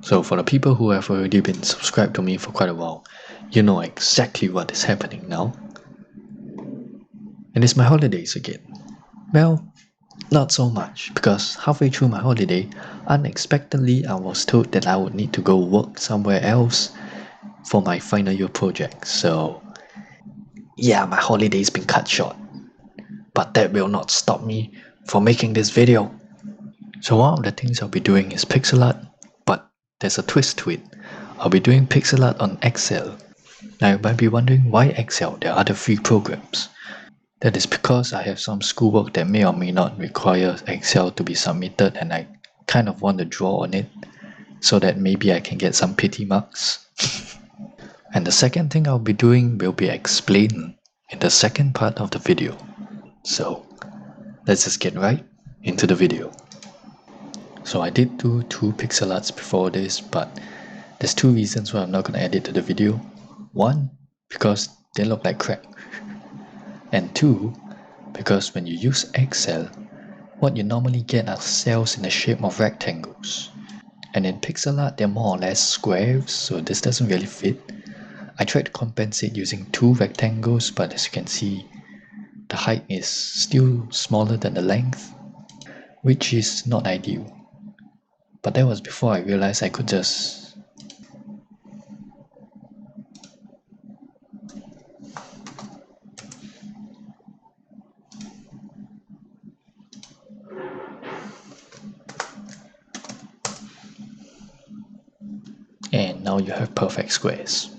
So for the people who have already been subscribed to me for quite a while, you know exactly what is happening now. And it's my holidays again. Well, not so much, because halfway through my holiday, unexpectedly I was told that I would need to go work somewhere else for my final year project. So yeah, my holiday's been cut short. But that will not stop me from making this video. So one of the things I'll be doing is pixel art, but there's a twist to it. I'll be doing pixel art on Excel. Now you might be wondering why Excel? There are other free programs. That is because I have some schoolwork that may or may not require Excel to be submitted, and I kind of want to draw on it so that maybe I can get some pity marks. And the second thing I'll be doing will be explained in the second part of the video. So let's just get right into the video. So I did do 2 pixel arts before this, but there's 2 reasons why I'm not going to add it to the video. 1, because they look like crap. And 2, because when you use Excel, what you normally get are cells in the shape of rectangles. And in pixel art, they're more or less squares, so this doesn't really fit. I tried to compensate using 2 rectangles, but as you can see, the height is still smaller than the length, which is not ideal. But that was before I realized I could just and now you have perfect squares.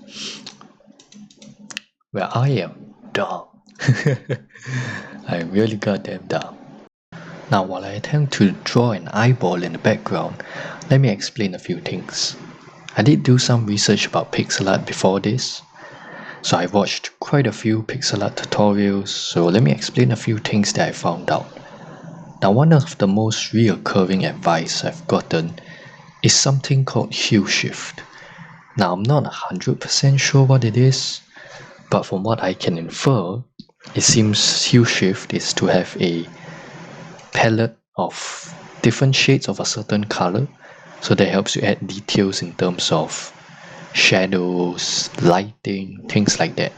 Well, I am dumb. I'm really goddamn dumb. Now while I attempt to draw an eyeball in the background, let me explain a few things. I did do some research about pixel art before this, so I watched quite a few pixel art tutorials, so let me explain a few things that I found out. Now one of the most reoccurring advice I've gotten is something called hue shift. Now I'm not 100% sure what it is, but from what I can infer, it seems hue shift is to have a palette of different shades of a certain color, so that helps you add details in terms of shadows, lighting, things like that.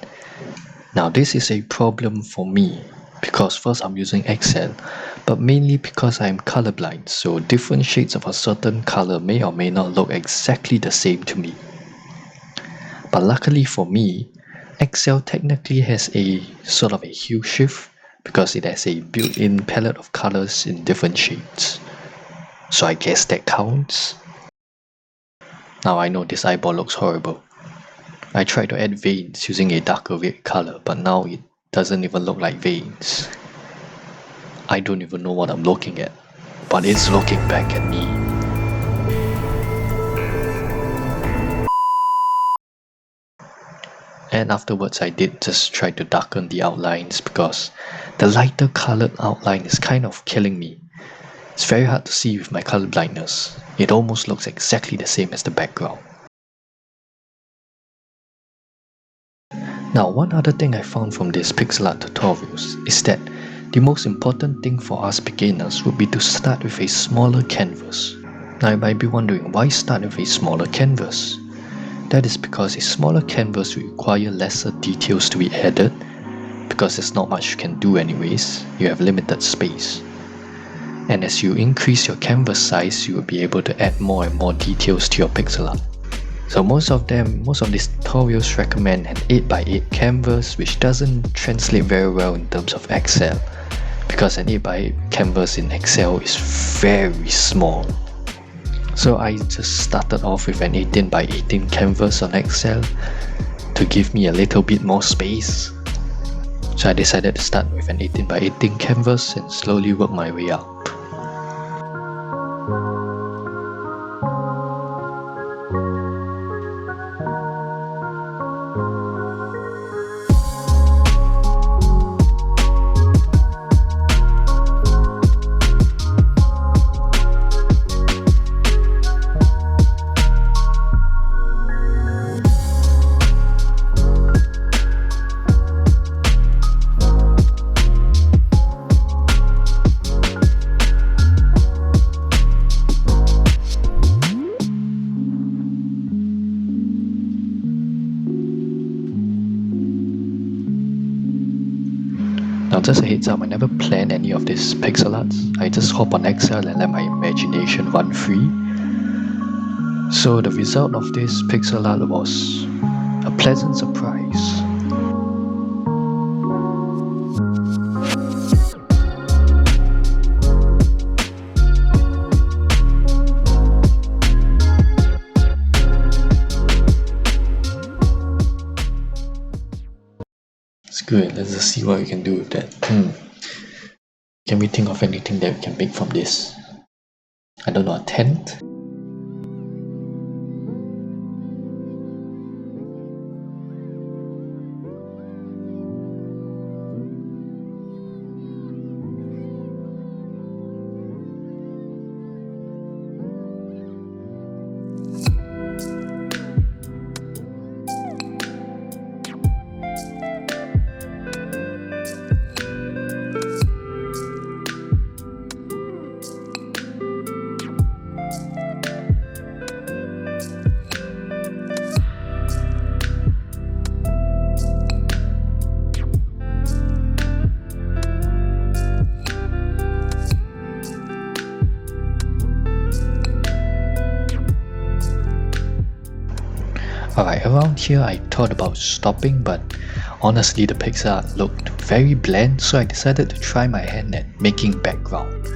Now this is a problem for me because first I'm using Excel, but mainly because I'm colorblind, so different shades of a certain color may or may not look exactly the same to me. But luckily for me, Excel technically has a sort of a hue shift because it has a built-in palette of colors in different shades. So I guess that counts. Now I know this eyeball looks horrible. I tried to add veins using a darker red color, but now it doesn't even look like veins. I don't even know what I'm looking at, but it's looking back at me. And afterwards I did just try to darken the outlines because the lighter colored outline is kind of killing me. It's very hard to see with my color blindness. It almost looks exactly the same as the background. Now one other thing I found from these pixel art tutorials is that the most important thing for us beginners would be to start with a smaller canvas. Now you might be wondering, why start with a smaller canvas? That is because a smaller canvas will require lesser details to be added, because there's not much you can do anyways, you have limited space. And as you increase your canvas size, you will be able to add more and more details to your pixel art. So most of these tutorials recommend an 8x8 canvas, which doesn't translate very well in terms of Excel, because an 8x8 canvas in Excel is very small. So I just started off with an 18x18 canvas on Excel to give me a little bit more space. So I decided to start with an 18x18 canvas and slowly work my way up. just a heads up, I never planned any of these pixel arts. I just hop on Excel and let my imagination run free. So the result of this pixel art was a pleasant surprise. It's good. Let's just see what we can do with that. Can we think of anything that we can make from this? I don't know, a tent? Alright, around here I thought about stopping, but honestly the pixel art looked very bland, so I decided to try my hand at making background.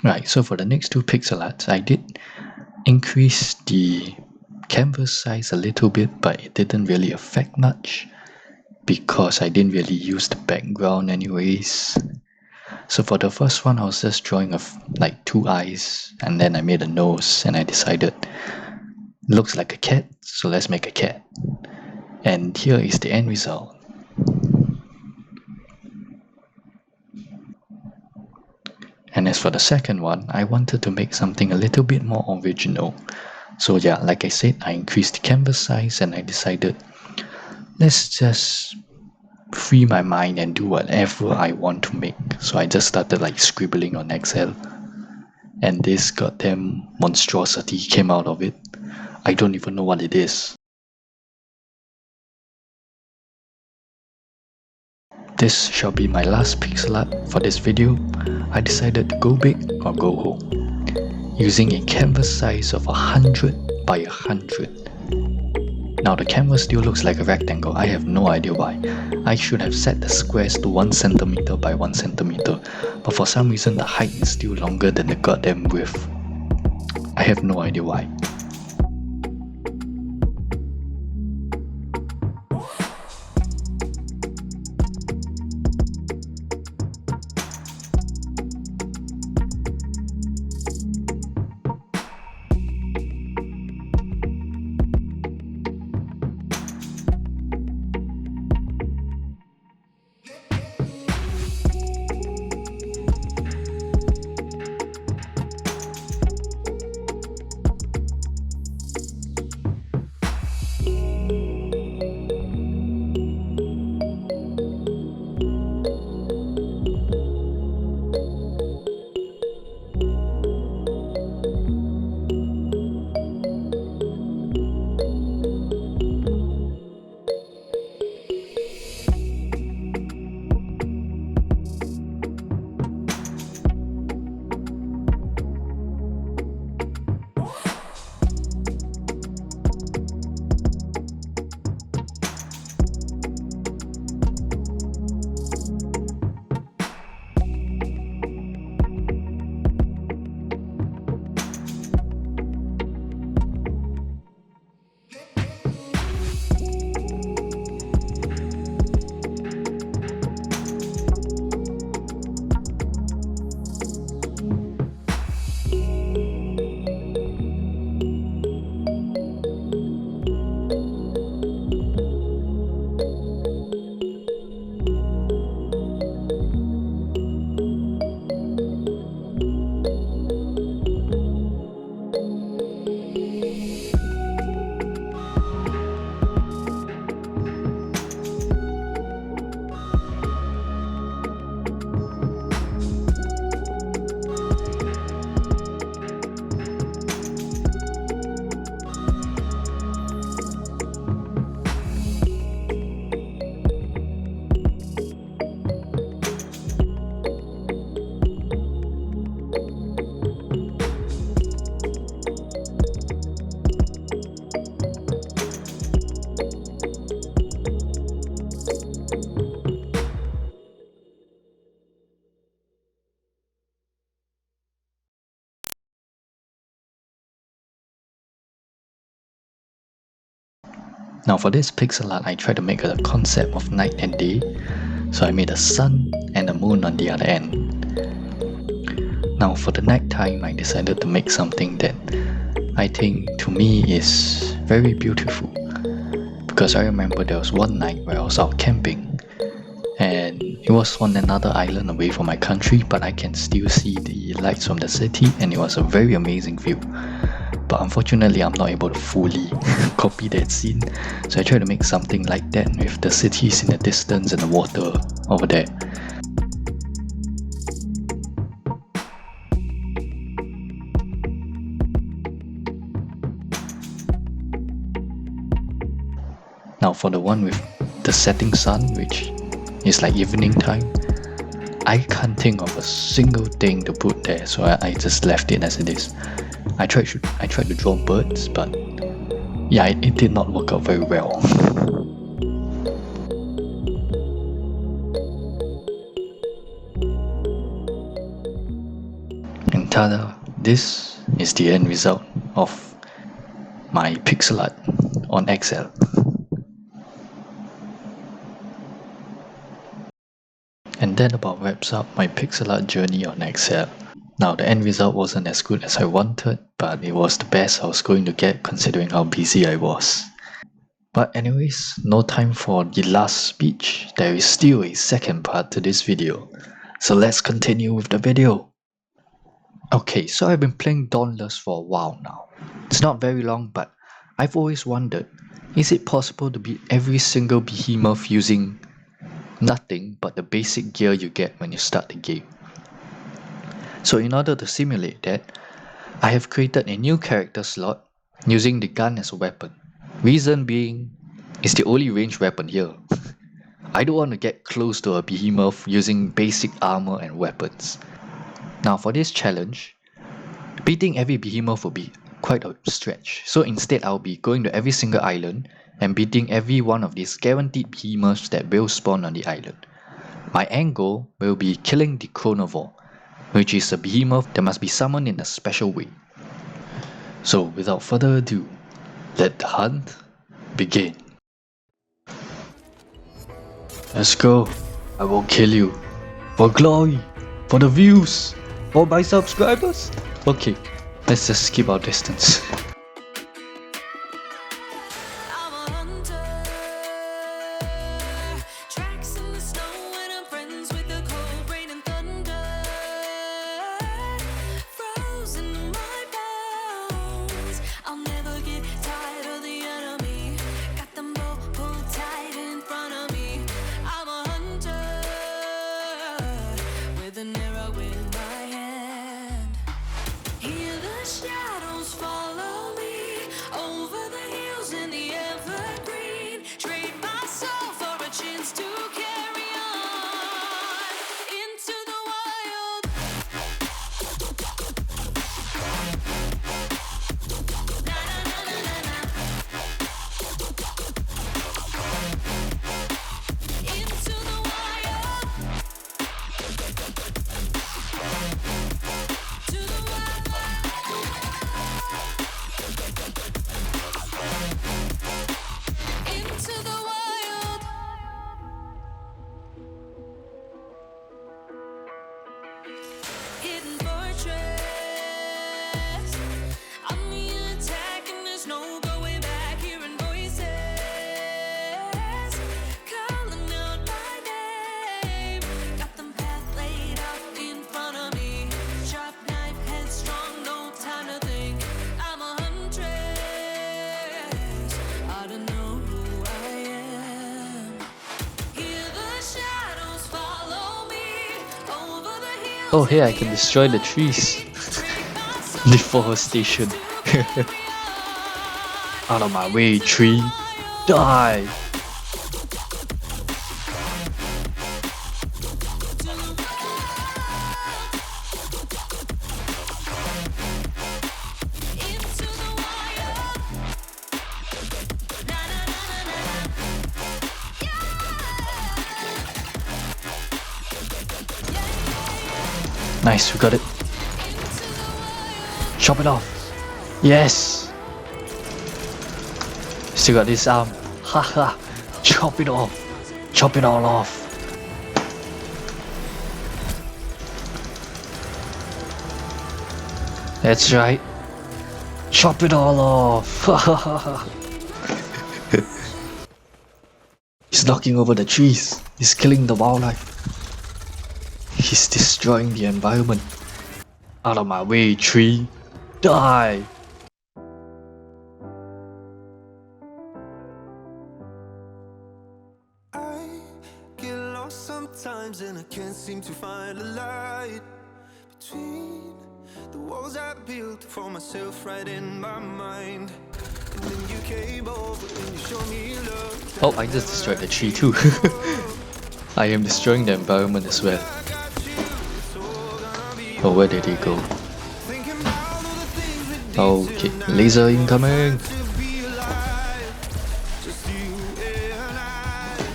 Right, so for the next two pixel arts, I did increase the canvas size a little bit, but it didn't really affect much because I didn't really use the background anyways. So for the first one, I was just drawing like two eyes, and then I made a nose, and I decided looks like a cat, so let's make a cat. And here is the end result. And as for the second one, I wanted to make something a little bit more original. So yeah, like I said, I increased the canvas size and I decided, let's just free my mind and do whatever I want to make. So I just started like scribbling on Excel. And this goddamn monstrosity came out of it. I don't even know what it is. This shall be my last pixel art for this video. I decided to go big or go home, using a canvas size of 100 by 100. Now the canvas still looks like a rectangle. I have no idea why. I should have set the squares to 1 centimeter by 1 centimeter, but for some reason the height is still longer than the goddamn width. I have no idea why. Now for this pixel art, I tried to make a concept of night and day. So I made a sun and a moon on the other end. Now for the night time, I decided to make something that I think to me is very beautiful. Because I remember there was one night where I was out camping, and it was on another island away from my country, but I can still see the lights from the city, and it was a very amazing view. But unfortunately, I'm not able to fully copy that scene, so I try to make something like that with the cities in the distance and the water over there. Now for the one with the setting sun, which is like evening time, I can't think of a single thing to put there, so I just left it as it is. I tried to draw birds, but yeah, it did not work out very well. And tada, this is the end result of my pixel art on Excel. And that about wraps up my pixel art journey on Excel. Now the end result wasn't as good as I wanted, but it was the best I was going to get considering how busy I was. But anyways, no time for the last speech. There is still a second part to this video. So let's continue with the video. Okay, so I've been playing Dauntless for a while now. It's not very long, but I've always wondered, is it possible to beat every single behemoth using nothing but the basic gear you get when you start the game? So in order to simulate that, I have created a new character slot using the gun as a weapon. Reason being, it's the only ranged weapon here. I don't want to get close to a behemoth using basic armor and weapons. Now for this challenge, beating every behemoth will be quite a stretch. So instead I'll be going to every single island and beating every one of these guaranteed behemoths that will spawn on the island. My end goal will be killing the Chronivore, which is a behemoth that must be summoned in a special way. So without further ado, let the hunt begin. Let's go. I will kill you. For glory. For the views. For my subscribers. Okay, let's just keep our distance. Oh hey, I can destroy the trees. Deforestation. Out of my way, tree. Die! Nice, we got it. Chop it off. Yes! Still got this arm. Haha! Chop it off! Chop it all off! That's right! Chop it all off! He's knocking over the trees. He's killing the wildlife. He's destroying the environment. Out of my way, tree! Die! I get lost sometimes and I can't seem to find a light between the walls I built for myself right in my mind. And then you came over and you showed me love. Oh, I just destroyed the tree too. I am destroying the environment as well. Oh, where did he go? Okay, laser incoming!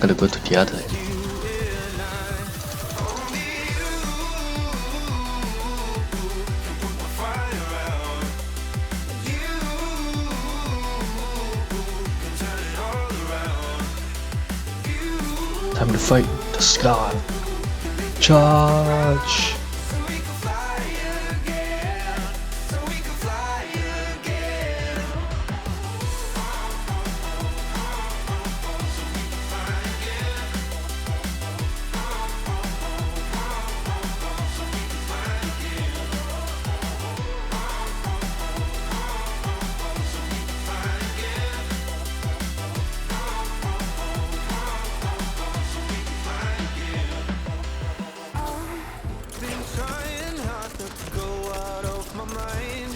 Gotta go to the other end. Time to fight the sky. Charge!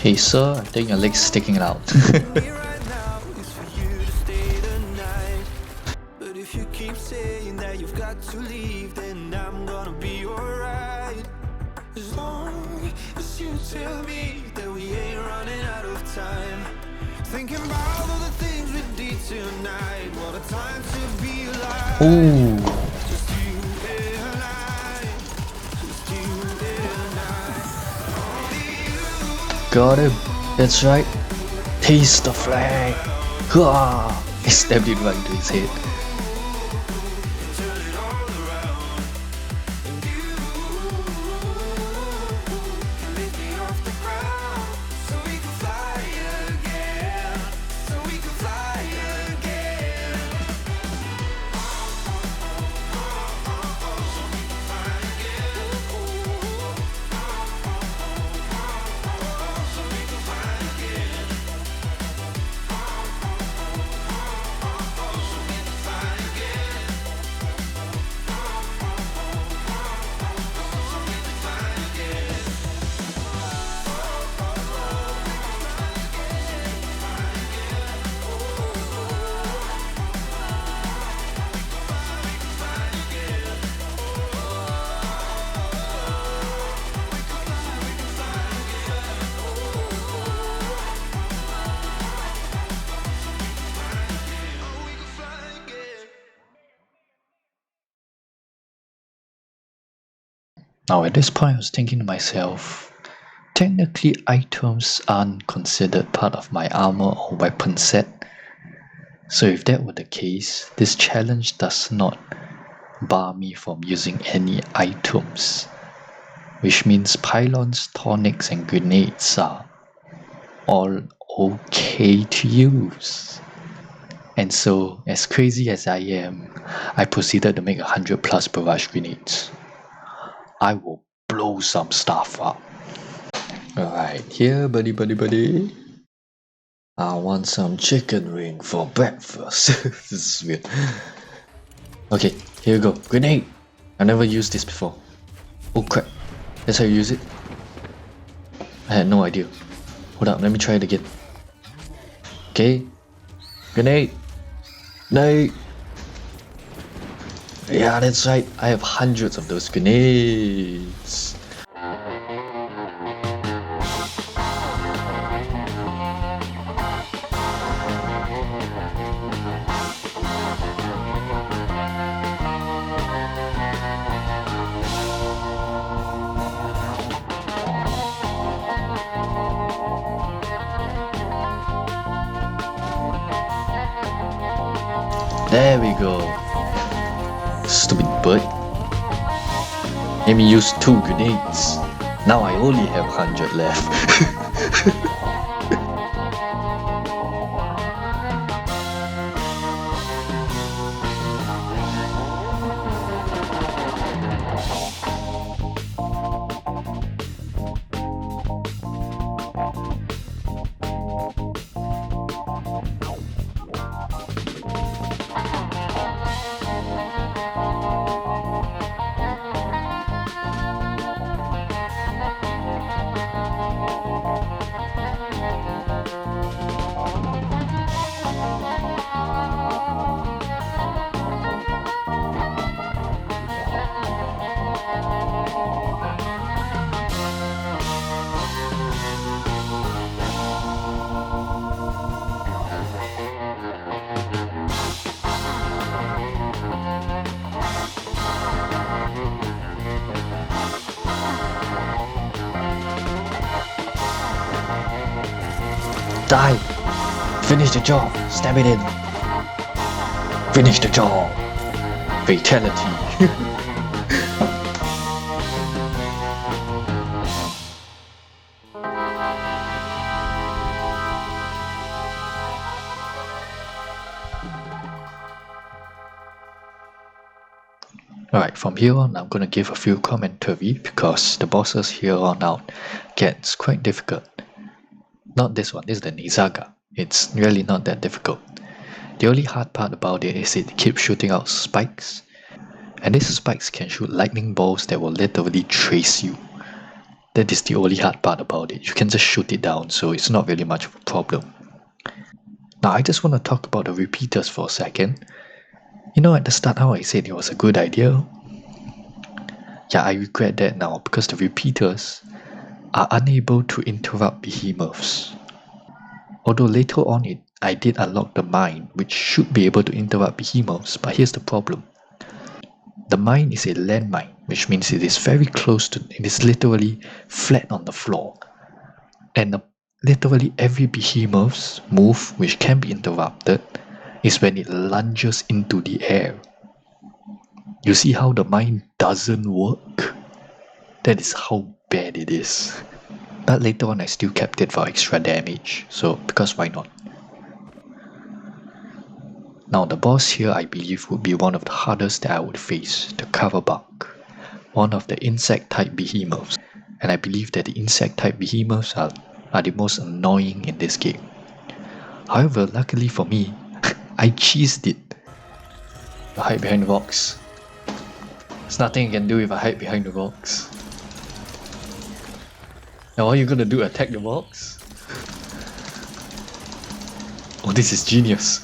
Hey sir, I think your leg's sticking out. But if you keep saying that you've got to leave, then I'm gonna be alright. As long as you tell me that we ain't running out of time. Thinking about all the things we did tonight. What a time to be alive. Ooh. Just you and I. Just you and I. Got him. That's right. Taste the flag. Hua! I stabbed it right into his head. Now at this point I was thinking to myself, technically items aren't considered part of my armor or weapon set. So if that were the case, this challenge does not bar me from using any items. Which means pylons, tonics and grenades are all okay to use. And so, as crazy as I am, I proceeded to make 100 plus barrage grenades. I will blow some stuff up. Alright, here buddy. I want some chicken wing for breakfast. This is weird. Okay, here we go. Grenade! I've never used this before. Oh crap. That's how you use it? I had no idea. Hold up, let me try it again. Okay. Grenade! Grenade! Yeah, that's right. I have hundreds of those grenades. There we go. Stupid bird. Let me use 2 grenades. Now I only have 100 left. Die! Finish the job! Stab it in! Finish the job! Fatality! Alright, from here on I'm gonna give a few commentary because the bosses here on out gets quite difficult. Not this one, this is the Nizaga. It's really not that difficult. The only hard part about it is it keeps shooting out spikes, and these spikes can shoot lightning balls that will literally trace you. That is the only hard part about it. You can just shoot it down, so it's not really much of a problem. Now I just want to talk about the repeaters for a second. You know, at the start how I said it was a good idea? Yeah, I regret that now because the repeaters are unable to interrupt behemoths. Although later on I did unlock the mine, which should be able to interrupt behemoths, but here's the problem. The mine is a landmine, which means it is very close to, it is literally flat on the floor. And literally every behemoth's move which can be interrupted is when it lunges into the air. You see how the mine doesn't work? That is how bad it is. But later on I still kept it for extra damage, so because why not? Now the boss here I believe would be one of the hardest that I would face, the Coverbug, one of the insect type behemoths, and I believe that the insect type behemoths are the most annoying in this game. However, luckily for me, I cheesed it. I hide behind the box. There's nothing you can do if I hide behind the box. Now what are you gonna do, attack the box? Oh, this is genius.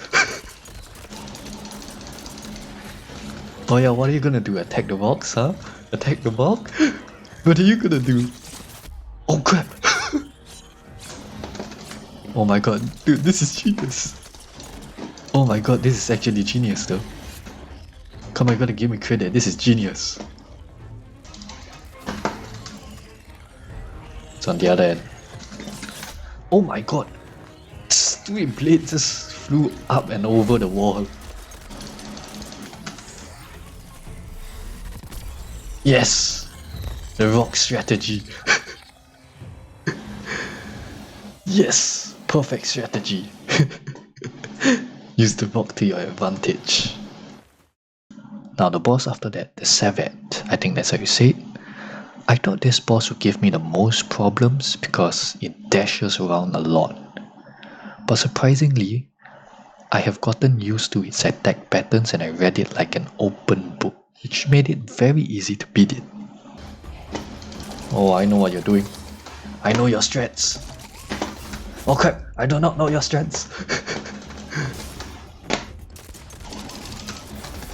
Oh yeah, what are you gonna do, attack the box, huh? Attack the box? What are you gonna do? Oh crap! Oh my god, dude, this is genius. Oh my god, this is actually genius though. Come on, you gotta give me credit, this is genius. It's on the other end. Oh my god! Stupid blade just flew up and over the wall. Yes! The rock strategy. Yes! Perfect strategy. Use the rock to your advantage. Now the boss after that, the Savat, I think that's how you say it. I thought this boss would give me the most problems because it dashes around a lot. But surprisingly, I have gotten used to its attack patterns and I read it like an open book, which made it very easy to beat it. Oh, I know what you're doing. I know your strats. Oh crap, I do not know your strats.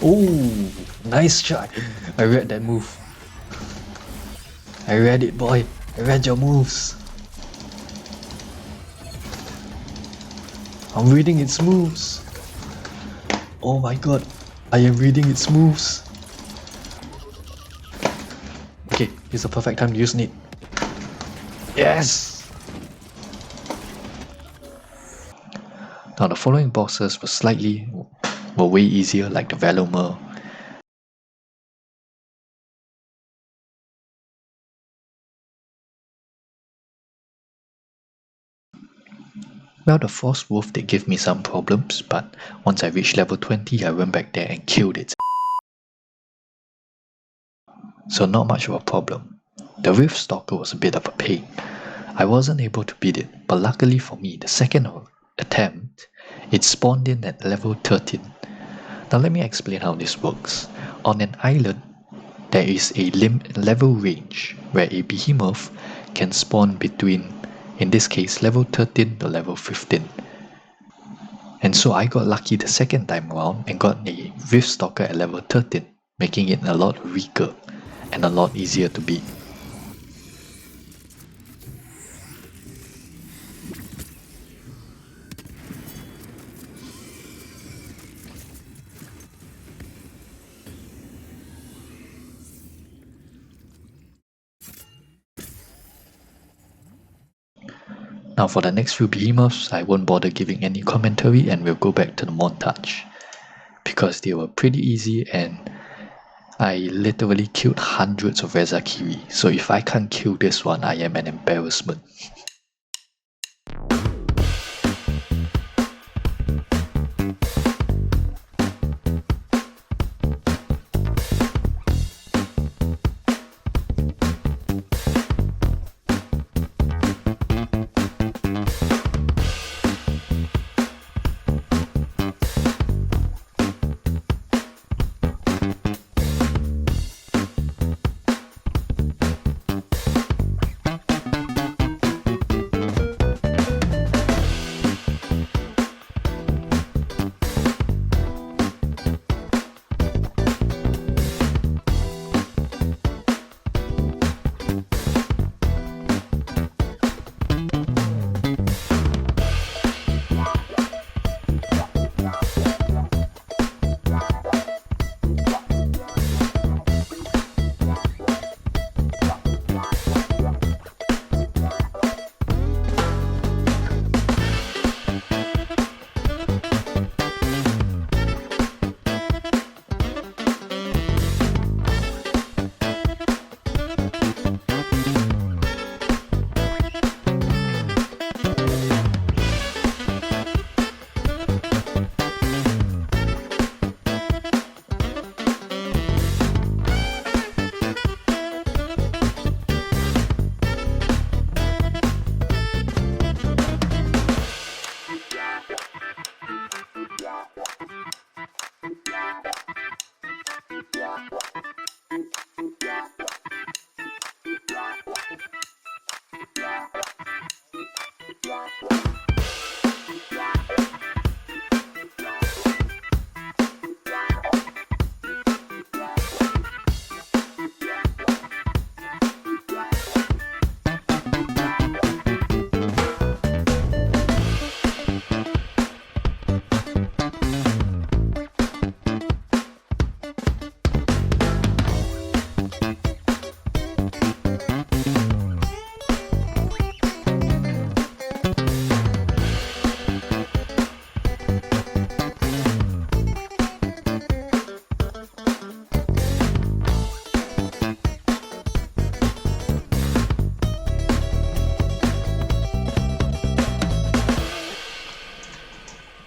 Oh, nice try. I read that move. I read it, boy. I read your moves. I'm reading its moves. Oh my god, I am reading its moves. Okay, here's the perfect time to use it. Yes! Now the following bosses were slightly were way easier, like the Velomer. Well, the Frost Wolf did give me some problems, but once I reached level 20, I went back there and killed it. So not much of a problem. The Rift Stalker was a bit of a pain. I wasn't able to beat it, but luckily for me, the second attempt, it spawned in at level 13. Now let me explain how this works. On an island, there is a level range where a behemoth can spawn between, in this case, level 13 to level 15. And so I got lucky the second time around and got a Rift Stalker at level 13, making it a lot weaker and a lot easier to beat. Now for the next few behemoths, I won't bother giving any commentary and we'll go back to the montage. Because they were pretty easy and I literally killed hundreds of Rezakiri, so if I can't kill this one, I am an embarrassment.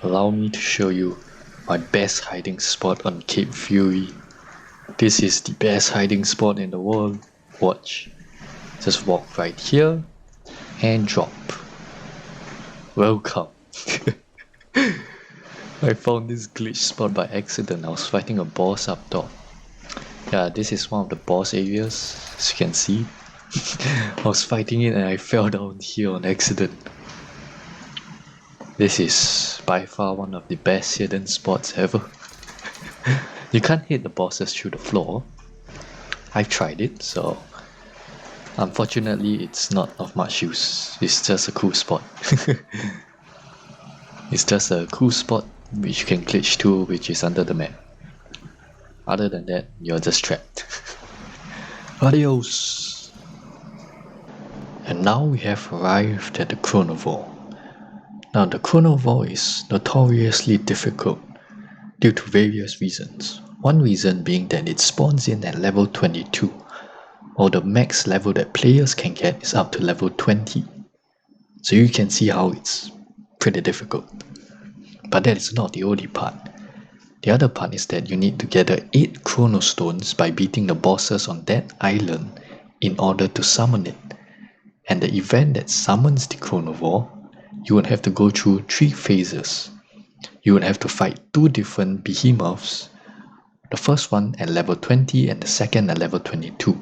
Allow me to show you my best hiding spot on Cape Fury. This is the best hiding spot in the world. Watch. Just walk right here and drop. Welcome. I found this glitch spot by accident. I was fighting a boss up top. Yeah, this is one of the boss areas, as you can see. I was fighting it and I fell down here on accident. This is by far one of the best hidden spots ever. You can't hit the bosses through the floor. I've tried it, so unfortunately it's not of much use. It's just a cool spot. It's just a cool spot which you can glitch to, which is under the map. Other than that, you're just trapped. Adios! And now we have arrived at the Chronovore. Now the Chronovore is notoriously difficult due to various reasons. One reason being that it spawns in at level 22, while the max level that players can get is up to level 20. So you can see how it's pretty difficult. But that is not the only part. The other part is that you need to gather 8 chronostones by beating the bosses on that island in order to summon it. And the event that summons the chronovore, you would have to go through 3 phases. You would have to fight 2 different behemoths, the first one at level 20 and the second at level 22.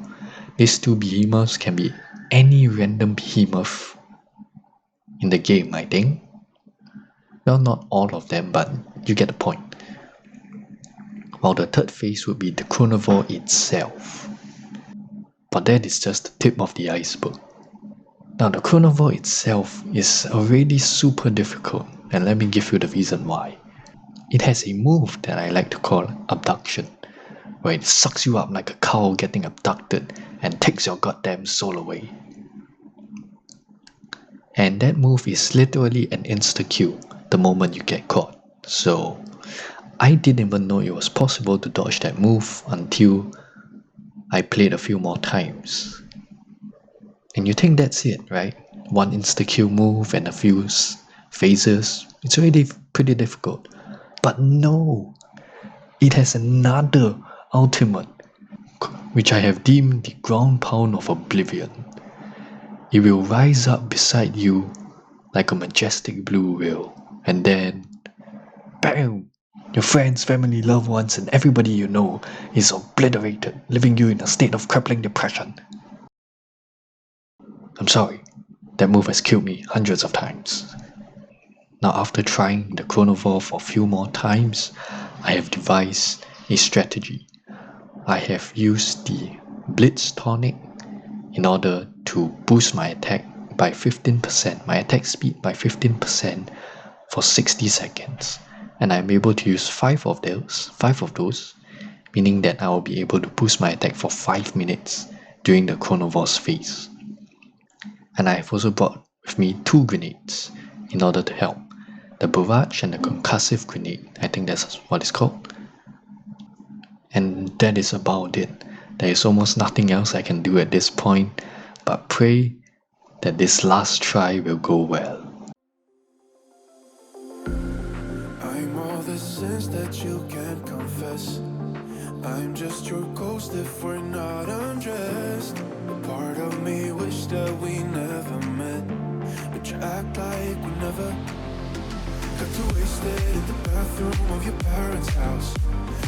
These 2 behemoths can be any random behemoth in the game, I think. Well, not all of them, but you get the point. While the third phase would be the chronovore itself. But that is just the tip of the iceberg. Now the chronovore itself is already super difficult, and let me give you the reason why. It has a move that I like to call abduction, where it sucks you up like a cow getting abducted and takes your goddamn soul away. And that move is literally an insta-kill the moment you get caught. So I didn't even know it was possible to dodge that move until I played a few more times. And you think that's it, right? One insta-kill move and a few phases. It's already pretty difficult. But no! It has another ultimate, which I have deemed the ground pound of oblivion. It will rise up beside you like a majestic blue whale, and then BAM! Your friends, family, loved ones, and everybody you know is obliterated, leaving you in a state of crippling depression. I'm sorry, that move has killed me hundreds of times. Now after trying the chronovore for a few more times, I have devised a strategy. I have used the Blitz Tonic in order to boost my attack by 15%, my attack speed by 15% for 60 seconds. And I'm able to use 5 of those, meaning that I will be able to boost my attack for 5 minutes during the chronovore's phase. And I have also brought with me 2 grenades in order to help. The barrage and the concussive grenade, I think that's what it's called. And that is about it. There is almost nothing else I can do at this point, but pray that this last try will go well. I'm all the sins that you can't confess. I'm just your ghost if we're not undressed. A part of me wish that we never met, but you act like we never. Got too wasted in the bathroom of your parents' house.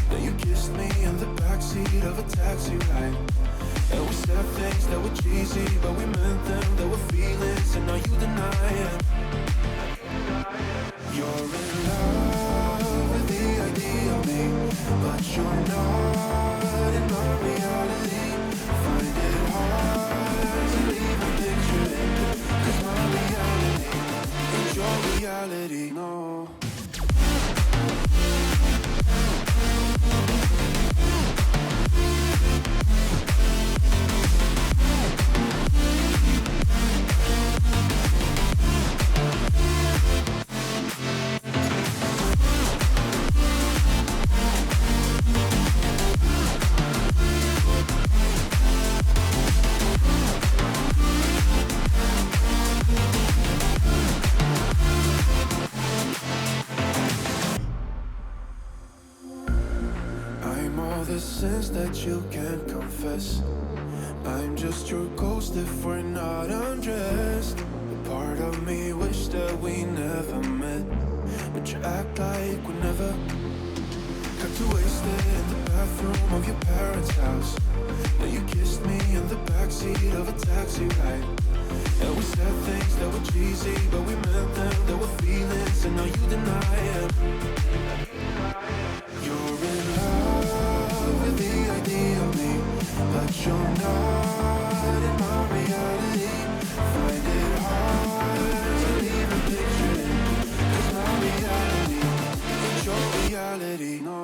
Then you kissed me in the backseat of a taxi ride. And we said things that were cheesy, but we meant them. There were feelings, and now you deny it. You're in love with the idea of me, but you're not in my reality. Find it hard to even picture it, 'cause my reality ain't your reality, no. The sins that you can't confess. I'm just your ghost if we're not undressed. A part of me wish that we never met, but you act like we never. Got too wasted in the bathroom of your parents' house. Then you kissed me in the backseat of a taxi ride. And we said things that were cheesy, but we meant them. There were feelings, and now you deny it. You're in love with the idea of me, but you're not in my reality. Find it hard to even picture it, 'cause my reality ain't your reality, no.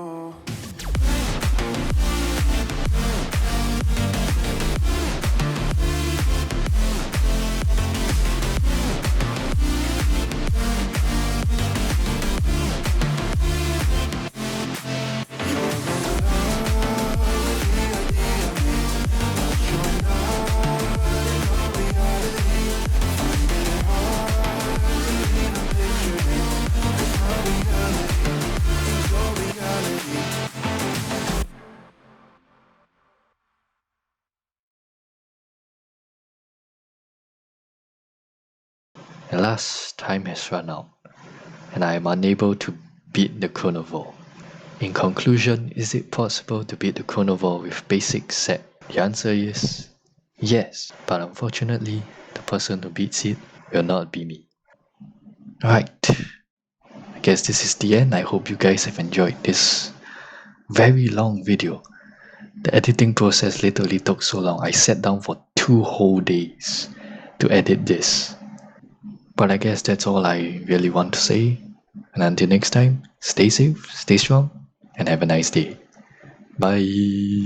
and last time has run out, and I am unable to beat the chronivore. In conclusion, is it possible to beat the chronivore with basic set? The answer is yes, but unfortunately, the person who beats it will not be me. Alright, I guess this is the end. I hope you guys have enjoyed this very long video. The editing process literally took so long. I sat down for 2 whole days to edit this. But I guess that's all I really want to say. And until next time, stay safe, stay strong, and have a nice day. Bye.